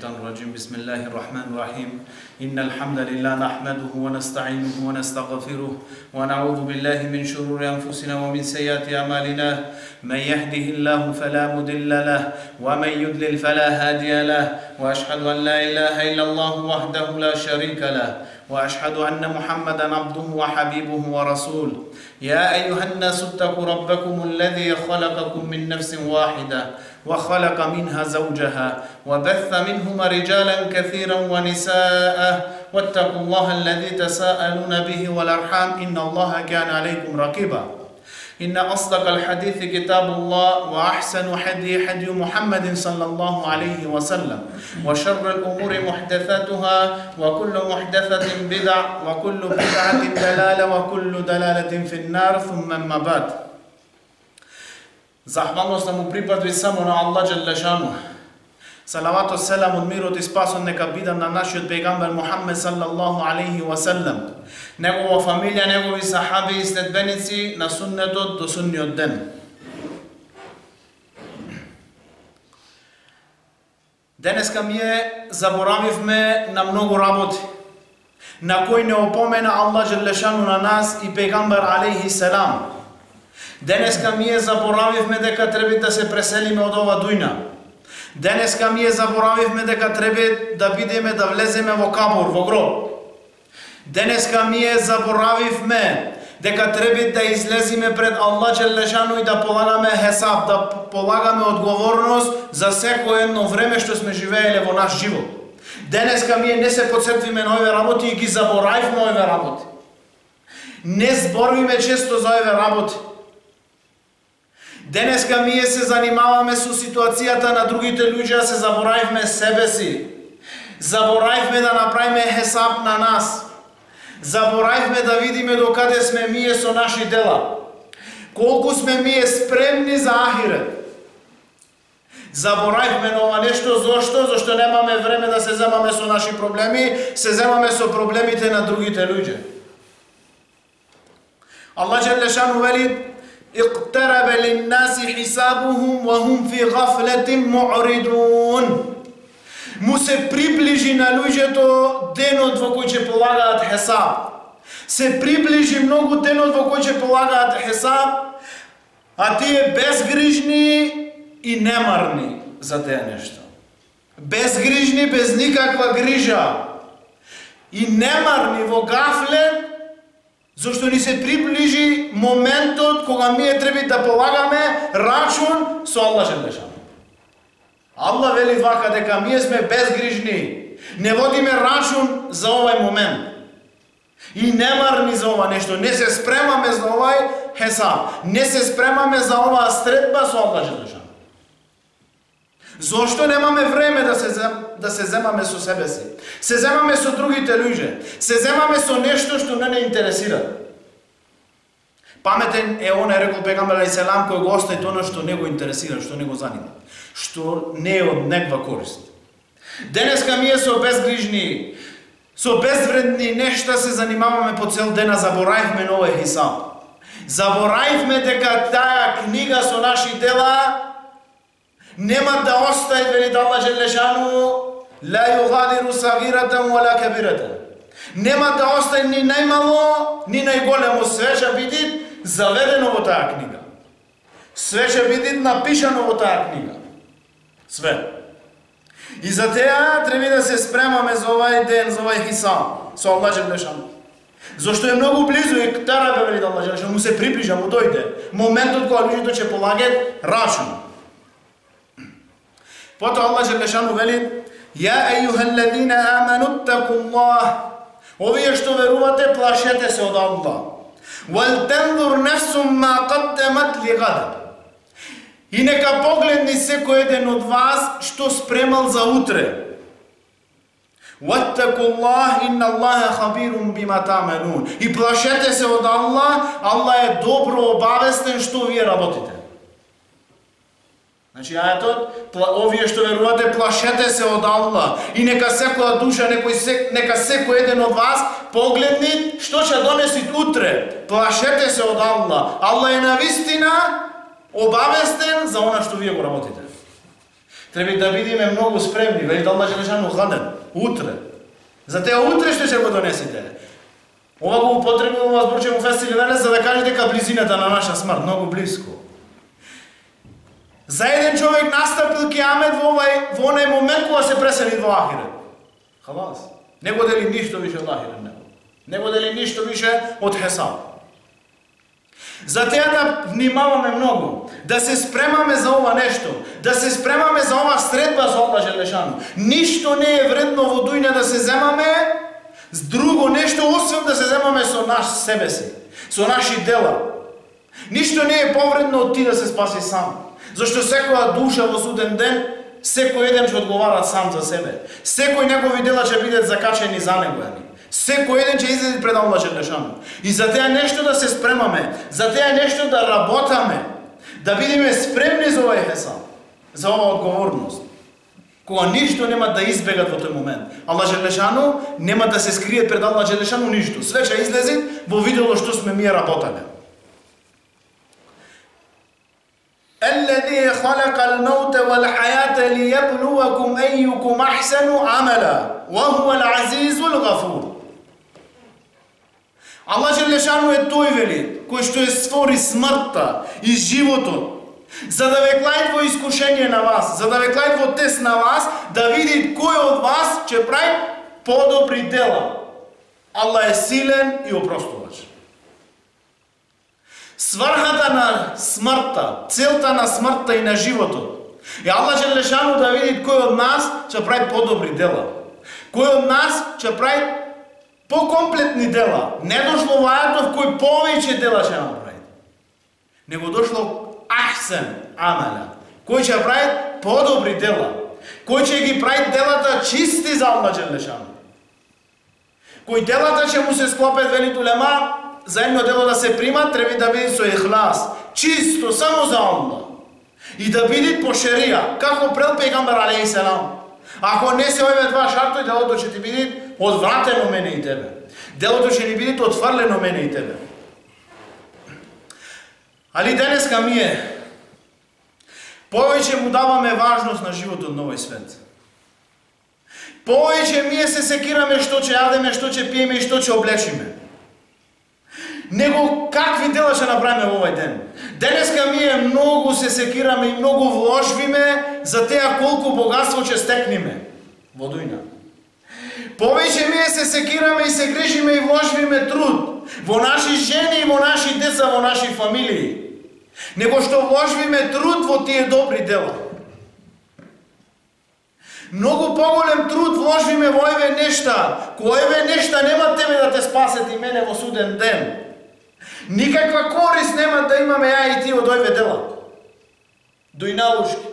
الشيطان الرجيم بسم الله الرحمن الرحيم إن الحمد لله نحمده ونستعينه ونستغفره ونعوذ بالله من شرور أنفسنا ومن سيئات أعمالنا من يهده الله فلا مضل له ومن يضلل فلا هادي له وأشهد أن لا إله إلا الله وحده لا شريك له وأشهد أن محمدا عبده وحبيبه ورسوله يا أيها الناس اتقوا ربكم الذي خلقكم من نفس واحدة وخلق منها زوجها وبث منهما رجالا كثيرا ونساء واتقوا الله الذي تساءلون به والأرحام إن الله كان عليكم رقيبا إن أصدق الحديث كتاب الله وأحسن حدي محمد صلى الله عليه وسلم وشر الأمور محدثاتها وكل محدثة بدع وكل بدعة دلالة وكل دلالة في النار ثم أما بعد. Zahvalnost mu pripaduje samo na Allah Đelešanu. Salavato selam od mirot i spason neka bidan na našoj pejgamber Muhammed sallallahu alaihi wa sallam. Негова фамилија, негови сахаби и следбеници на суннетот до сунниот ден. Денеска ние заборавивме на многу работи, на кои не опомена Аллах Джелешану на нас и пегамбар алейхи селам. Денеска ние заборавивме дека треба да се преселиме од ова дујна. Денеска ние заборавивме дека треба да бидеме да влеземе во кабур, во гроб. Денеска ние заборавивме дека треба да излезиме пред Аллах Джелешану и да полагаме хесаб, да полагаме одговорност за секое едно време што сме живееле во наш живот. Денеска ние не се подсетвиме на овие работи и ги заборавивме овие работи. Не зборуваме често за овие работи. Денеска ние се занимаваме со ситуацијата на другите луѓе, а се заборавивме себе си. Заборавивме да направиме хесаб на нас. Заборавивме да видиме докаде сме ние со наши дела. Колку сме ние спремни за ахирет. Заборавивме на ова нешто, зошто? Зашто немаме време да се земаме со наши проблеми, се земаме со проблемите на другите луѓе. Аллах Джелешану вели: اقترب للناس حسابهم وهم في غفلة معرضون. Му се приближи на луѓето денот во кој ќе полагаат хесаб. Се приближи многу денот во кој ќе полагаат хесаб, а тие безгрижни и немарни за тие нешто. Безгрижни, без никаква грижа. И немарни во гафлет, зашто ни се приближи моментот кога ние треба да полагаме рачун со Аллах Джелешану. Аллах вели вака дека ние сме безгрижни, не водиме рачун за овај момент и немарни за ова нешто, не се спремаме за овај хесаб, не се спремаме за оваа средба со Аллах Джелешану. Зошто немаме време да се земаме со себе си? Се земаме со другите луѓе, се земаме со нешто што не интересира. Паметен е оној, рекол пегамбер алейхи селам, кој го остави тоа што не го интересира, што не го занима, што не е од неква корист. Денеска ние со безгрижни, со безвредни нешта се занимаваме по цел ден, а заборавивме на овој хисаб. Заборавивме дека таа книга со наши дела нема да остаи, вели Аллах Джелешану, ла югадиру сагиратан вала кабиратан. Нема да остаи ни најмало, ни најголемо, све ќе биде заведено во таа книга. Све ќе биде напишано во таа книга. Све. И за теа треба да се спремаме за овај ден, за овај хисаб со Аллах Джелешану. Зашто е многу близу и тара вели Аллах Джелешану, му се приближа, му дојде моментот кога луѓето ќе полагат рачун. Потоа Аллах Джелешану вели: "Ја ејюхеллезина аману ттакуллах." Овие што верувате, плашете се од Аллах. "Вал тензур нефсум ма каддемат лигад." И нека погледни секој еден од вас што спремал за утре. "Ваттакуллах инна Аллаха хабирун бима та'малун." И плашете се од Аллах, Аллах е добро обавестен што вие работите. Значи ајетот, овие што верувате, плашете се од Аллах и нека секоја душа, нека секој еден од вас погледни што ќе донеси утре. Плашете се од Аллах. Аллах е навистина обавестен за она што вие го работите. Треба да бидиме многу спремни, вели Аллах Желешану гаден, утре. За теја утре што ќе го донесите. Ова го употребува зборче му фестили велес за да каже дека близината на наша смрт многу близко. За еден човек настапил киамет во онај момент кога се пресели во ахирет. Халас. Не го дели ништо више од ахирет него. Не го дели ништо више од хесаб. За теја да внимаваме многу, да се спремаме за ова нешто, да се спремаме за ова средба со Аллах Желешану. Ништо не е вредно во дуња да се земаме с друго нешто, освен да се земаме со наш себе си, со наши дела. Ништо не е повредно од ти да се спаси сам. Зашто секоја душа во суден ден, секој еден ќе одговара сам за себе. Секој негови дела ќе бидат закачени за него. Секој еден ќе излезе пред Аллах Желешану. И за теја нешто да се спремаме, за теја нешто да работаме, да бидеме спремни за овој хесаб, за оваа одговорност. Кога ништо нема да избегат во тој момент. Аллах Желешану нема да се скрие пред Аллах Желешану ништо. Све ќе излезе во видело што сме ние работале. الذي خلق الموت والحياة ليبلوكم أيكم أحسن عملا وهو العزيز الغفور. Аллах Желешану е тој вели, кој што е створи смртта и животот, за да ве клајат во искушение на вас, за да ве клајат во тест на вас, да види кој од вас ќе прави подобри дела. Аллах е силен и опростувач. Сврхата на смртта, целта на смртта и на животот е Аллах Желешану да види кој од нас ќе прави подобри дела. Кој од нас ќе прави покомплетни дела. Не дошло во ајатов кој повеќе дела ќе направи. Него дошло ахсен амала. Кој ќе прави подобри дела. Кој ќе ги прави делата чисти за Аллах Желешану. Кој делата ќе му се склопат велит улема, за едно дело да се прима, треба да биде со ихлас, чисто, само за Аллах. И да биде по шерија, како прел пегамбар алейхи селам. Ако не се овие два шарти, делото ќе ти биде одвратено мене и тебе. Делото ќе ни биде отфрлено мене и тебе. Али денеска ние повеќе му даваме важност на животот на овој свет. Повеќе ние се секираме што ќе јадеме, што ќе пиеме и што ќе облечиме. Него какви дела ќе направиме во овој ден. Денеска ние многу се секираме и многу вложиме за теа колку богатство ќе стекнеме во дуња. Повеќе ние се секираме и се грижиме и вложиме труд во наши жени и во наши деца, во наши фамилии, него што вложиме труд во тие добри дела. Многу поголем труд вложиме во овие нешта, кои овие нешта нема тебе да те спасет и мене во суден ден. Никаква корист нема да имаме ја и ти од овие дела. Дујналушки.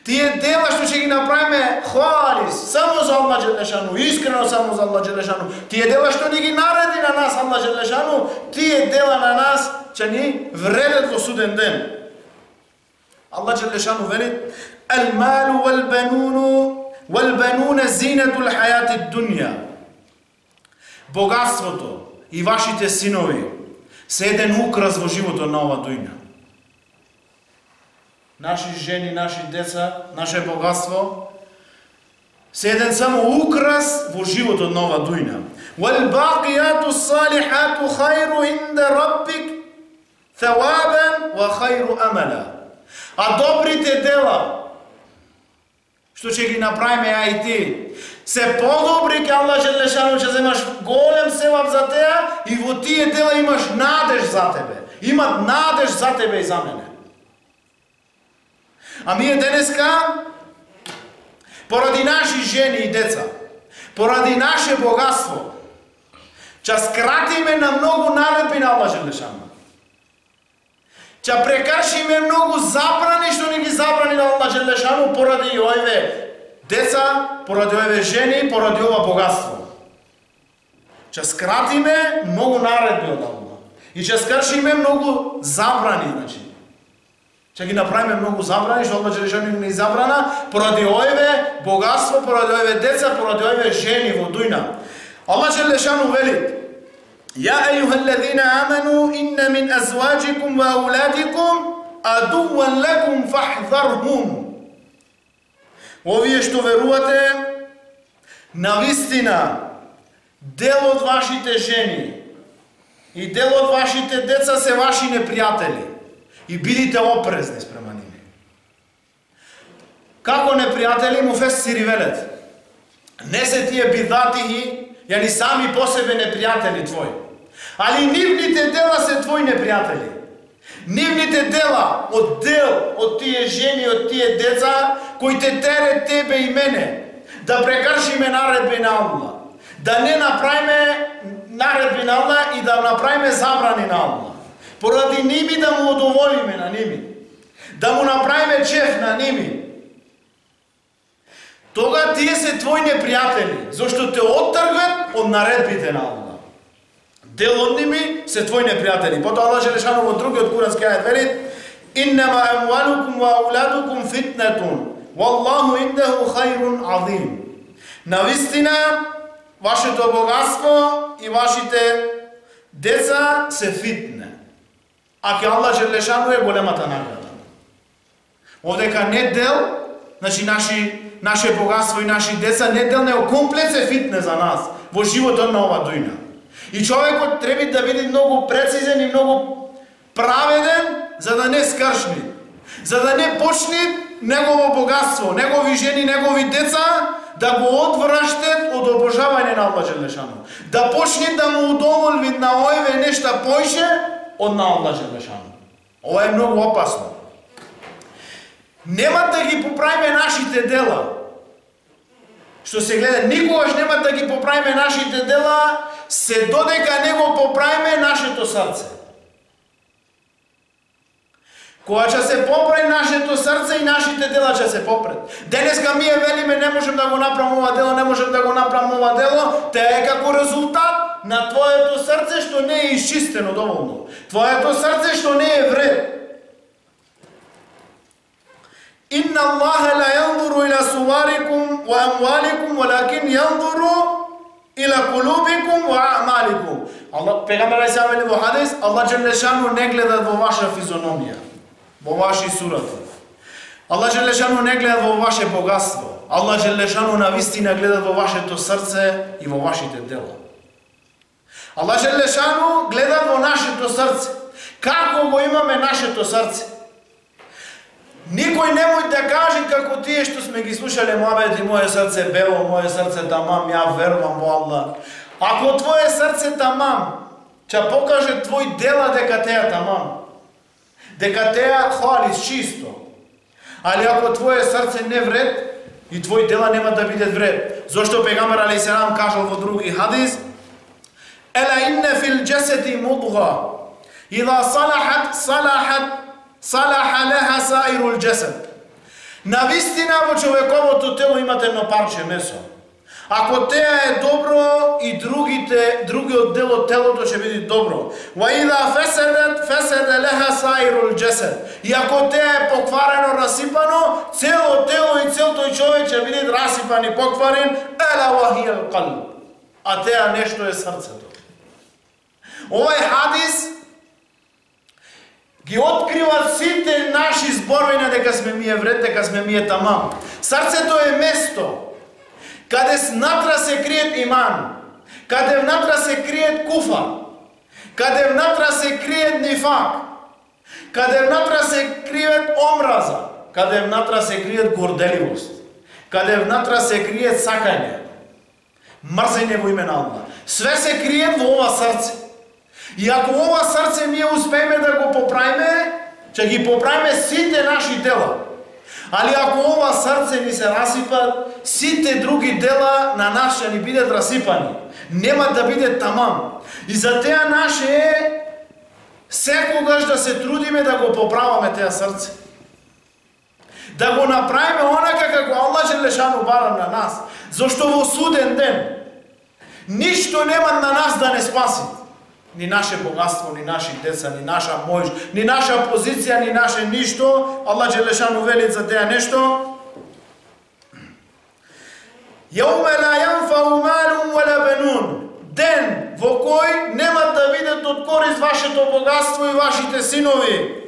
Тие дела што ќе ги направиме халис, само за Аллах Желешану, искрено само за Аллах Желешану. Тие дела што ни ги нареди на нас Аллах Желешану, тие дела на нас ќе ни вредат во суден ден. Аллах Желешану вели: "Ал-малу wal-бануна зинатул хајати дуња." Богатството и вашите синови се еден украс во животот на ова дуња. Наши жени, наши деца, наше богатство се еден само украс во животот на ова дуња. Вал-бақијату салихату хајру инда раббик thawабан ва хајру амала. А добрите дела што ќе ги направиме ја и ти, се подобри ке Аллах Желешану, ќе земаш голем севап за теа и во тие дела имаш надеж за тебе. Имат надеж за тебе и за мене. А ние денеска, поради наши жени и деца, поради наше богатство, ќе скратиме на многу наредби на Аллах Желешану. Ќе прекршиме многу забрани што ни ги забрани на Аллах Желешану поради овие деца, поради овие жени, поради ова богатство. Ќе скратиме многу наредби од Аллах. И ќе скршиме многу забрани, значи. Ќе ги направиме многу забрани што Аллах Желешану ни забрана поради овие богатство, поради овие деца, поради овие жени во дујна. Аллах Желешану вели: "Я ејухаллазина аману инна мин азваджикум ва ауладикум адуан лакум фахзархум." Овие што верувате, навистина, дел од вашите жени и дел од вашите деца се ваши непријатели. И бидите опрезни спрема ними. Како непријатели му фесири велет? Не се тие бидатихи, јани сами по себе непријатели твои. Али нивните дела се твои непријатели. Нивните дела од тие жени, од тие деца, кои те терет тебе и мене, да прекршиме наредби на Аллах, да не направиме наредби на Аллах и да направиме забрани на Аллах. Поради ними да му удоволиме на ними, да му направиме чеф на ними. Тога тие се твои непријатели, зашто те оттргват од наредбите на Аллах. Дел од ними се твои непријатели. Потоа Аллах Желешану во другиот курански ајет вели: "Иннама амвалукум ва ауладукум фитнетун, валлаху индеху хајрун азим." Навистина, вашето богатство и вашите деца се фитне. А ке Аллах Желешану е големата награда. Овдека не дел, значи наше богатство и наши деца не дел, не комплет се фитне за нас во животот на ова дујна. И човекот треба да биде многу прецизен и многу праведен, за да не скршни, за да не почне негово богатство, негови жени, негови деца да го одвраштат од обожавање на Аллах Желешану. Да почне да му удоволви на овие нешта поише од на Аллах Желешану. Ова е многу опасно. Нема да ги поправиме нашите дела. Што се гледа, никогаш нема да ги поправиме нашите дела, се додека не го поправиме нашето срце. Кога ќе се поправи нашето срце и нашите дела ќе се поправат. Денеска ние велиме не можем да го направам ова дело, не можем да го направам ова дело, те е како резултат на твоето срце што не е изчистено доволно. Твоето срце што не е вред. Инна Аллаха ла јанзуру ила суварикум ва амваликум, валакин јанзуру ила кулубикум ва аъмаликум. Аллах пегамбер алейхи салам во хадис, Аллах Желешану не гледа во ваша физиономија, во ваши сурати. Аллах Желешану не гледа во ваше богатство. Аллах Желешану навистина гледа во вашето срце и во вашите дела. Аллах Желешану гледа во нашето срце. Како го имаме нашето срце? Никој немој да каже како тие што сме ги слушале муабети, моје срце бело, моје срце тамам, ја верувам во Аллах. Ако твое срце тамам, ќе покаже твој дела дека теа тамам, дека теа хвалиш чисто. Али ако твое срце не вред, и твој дела нема да бидат вред. Зошто пегамбер алейхи салам кажал во други хадис: "Ела инна фил джасади мудга, ида салаха леха саирул джасад." Навистина во човековото тело имате едно парче месо. Ако теа е добро, и другиот дел од телото ќе биде добро. Ва ида фесада леха саирул джасад. И ако теа е покварено, расипано, цело тело и цел тој човек ќе биде расипан и покварен. Ела ва хијал қалб. А теа нешто е срцето. Овај хадис ги открива сите наши зборови дека сме ми вред, дека сме ми тамам. Срцето е место каде внатра се криет иман, каде внатра се криет куфа, каде внатра се криет нифак, каде внатра се криет омраза, каде внатра се криет горделивост, каде внатра се криет сакање, мрзење во име на Аллах. Све се криет во ова срце. И ако ова срце ние успееме да го поправиме, ќе ги поправиме сите наши дела. Али ако ова срце ни се расипат, сите други дела на нас ќе ни бидат расипани. Нема да биде тамам. И за теа наше е секогаш да се трудиме да го поправаме теа срце. Да го направиме онака како Аллах Желешану бара на нас. Зашто во суден ден ништо нема на нас да не спаси. Ни наше богатство, ни наши деца, ни наша моќ, ни наша позиција, ни наше ништо. Аллах Желешану вели за теа нешто: Јауме ла јанфау малун вала бенун. Ден во кој нема да видат од корист вашето богатство и вашите синови.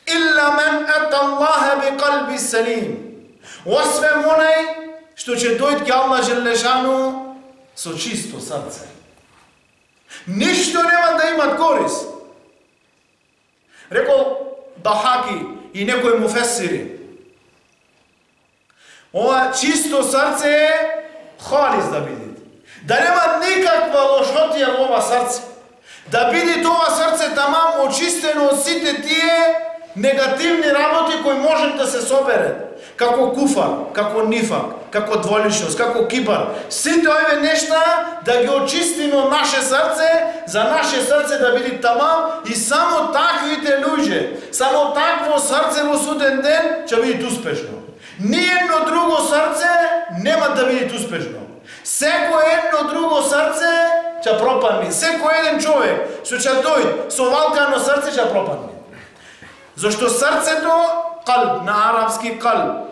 Илла мен ата Аллаха би калби салим. Освен онај што ќе дојде ке Аллах Желешану со чисто срце. Ништо нема да имат корис. Рекол Дахаки и некои муфесири. Ова чисто срце е халис да биде. Да нема никаква лошотија во ова срце. Да биде тоа срце тамам очистено од сите тие негативни работи кои можат да се соберат. Како куфар, како нифак, како дволичност, како кибар. Сите овие нешта да ги очистиме од наше срце, за наше срце да биде тамам и само таквите луѓе, само такво срце во суден ден ќе биде успешно. Ниедно друго срце нема да биде успешно. Секој едно друго срце ќе пропадне. Секој еден човек што ќе дојде со валкано срце ќе пропадне. Зашто срцето, калб, на арапски калб,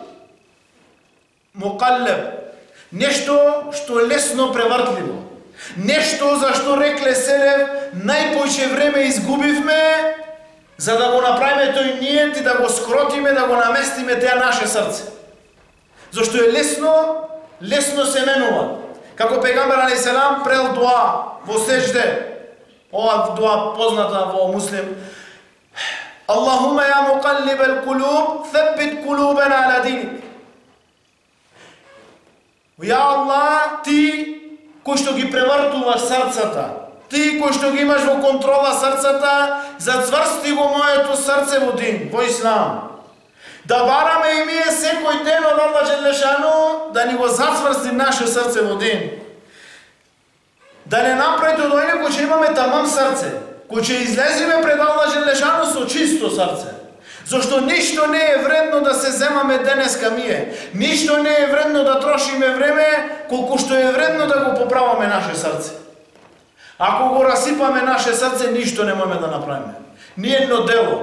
мукалеб, нешто што е лесно превртливо. Нешто за што рекле Селев, најпојче време изгубивме за да го направиме тој ниет и да го скротиме, да го наместиме теа наше срце. Зашто е лесно се менува. Како пегамбер алейхиселам прел дуа во сеџде, ова дуа позната во муслим, Аллахума ја мукаллибел кулуб, thebбит кулубена аля диник. Ја Аллах, ти кој што ги превртуваш срцата, ти кој што ги имаш во контрола срцата, зацврсти го моето срце во дин, во ислам. Да бараме и ние секој ден од Аллах Желешану да ни го зацврсти наше срце во дин. Да не направите од оне кој ќе имаме тамам срце, кој ќе излеземе пред Аллах Желешану со чисто срце. Зашто ништо не е вредно да се земаме денеска мие. Ништо не е вредно да трошиме време, колку што е вредно да го поправаме наше срце. Ако го расипаме наше срце, ништо не можеме да направиме. Ниедно дело.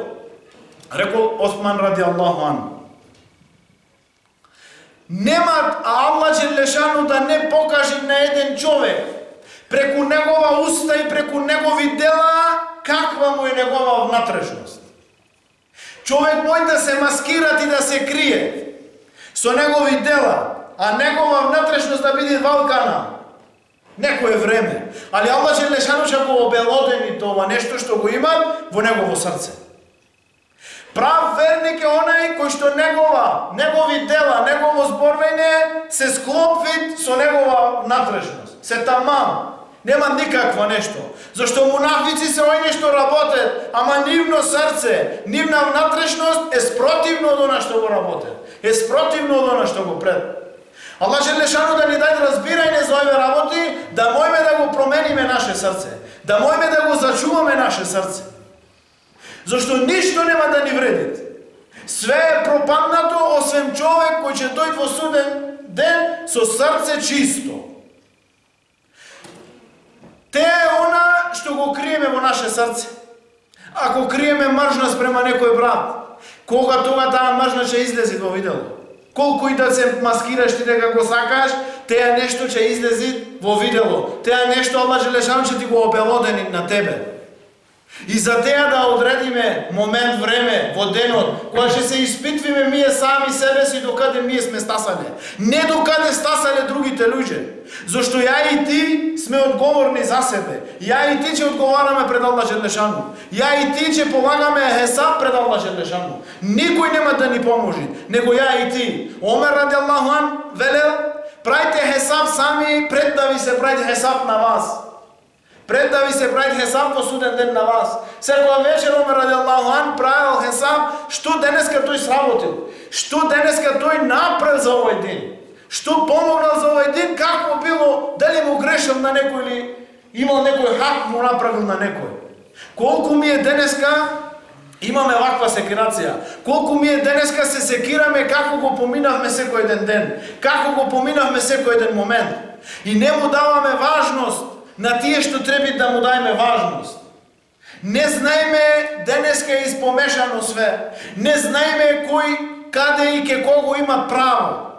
Рекол Осман ради Аллаху ан. Нема Аллах Желешану да не покаже на еден човек преку негова уста и преку негови дела каква му е негова внатрешност. Човек може да се маскира и да се крие со негови дела, а негова внатрешност да биде валкана некое време. Али Аллах Желешану ќе го обелодени тоа нешто што го има во негово срце. Прав верник е онај кој што негови дела, негово зборвење се склопвит со негова внатрешност. Се тамам. Нема никакво нешто. Зашто мунафици се ој нешто работат, ама нивно срце, нивна внатрешност е спротивно од она што го работат. Е спротивно од она што го пред. Аллах Желешану да ни даде разбирање за овие работи, да можеме да го промениме наше срце, да можеме да го зачуваме наше срце. Зашто ништо нема да ни вреди. Све е пропаднато, освен човек кој ќе дојде во суден ден со срце чисто. Те е она што го криеме во наше срце. Ако криеме мржна спрема некој брат, кога тога таа мржна ќе излези во видело. Колку и да се маскираш ти дека го сакаш, теа нешто ќе излези во видело. Теа нешто Аллах Желешану ќе ти го обелодени на тебе. И за теа да одредиме момент, време во денот, кога ќе се испитвиме ние сами себе си докаде ние сме стасале. Не докаде стасале другите луѓе. Зашто ја и ти сме одговорни за себе. Ја и ти ќе одговараме пред Аллах Желешану. Ја и ти ќе полагаме хесаб пред Аллах Желешану. Никој нема да ни поможи, него ја и ти. Омер ради Аллаху ан велел, прајте хесаб сами пред да ви се прајте хесаб на вас. Пред да ви се прави хесаб во суден ден на вас. Секоја вечер Омер ради Аллаху ан правил хесаб што денеска тој сработил, што денеска тој направил за овој ден, што помогнал за овој ден, како било, дали му грешил на некој или имал некој хак му направил на некој. Колку ми е денеска имаме ваква секирација. Колку ми е денеска се секираме како го поминавме секој ден, како го поминавме секој еден момент. И не му даваме важност на тие што треба да му дајме важност. Не знаеме денеска е испомешано све. Не знаеме кој, каде и ке кого има право.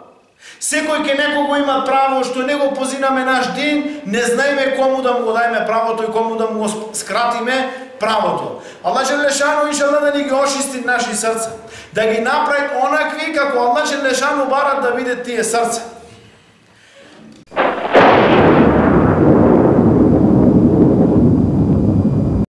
Секој ке некого има право што не го позинаме наш ден, не знаеме кому да му го дајме правото и кому да му го скратиме, правото. Allah Đelešanu inšallah da ni ги очисти наши срца, да ги направи онакви како Allah Đelešanu бара да видят тие срца.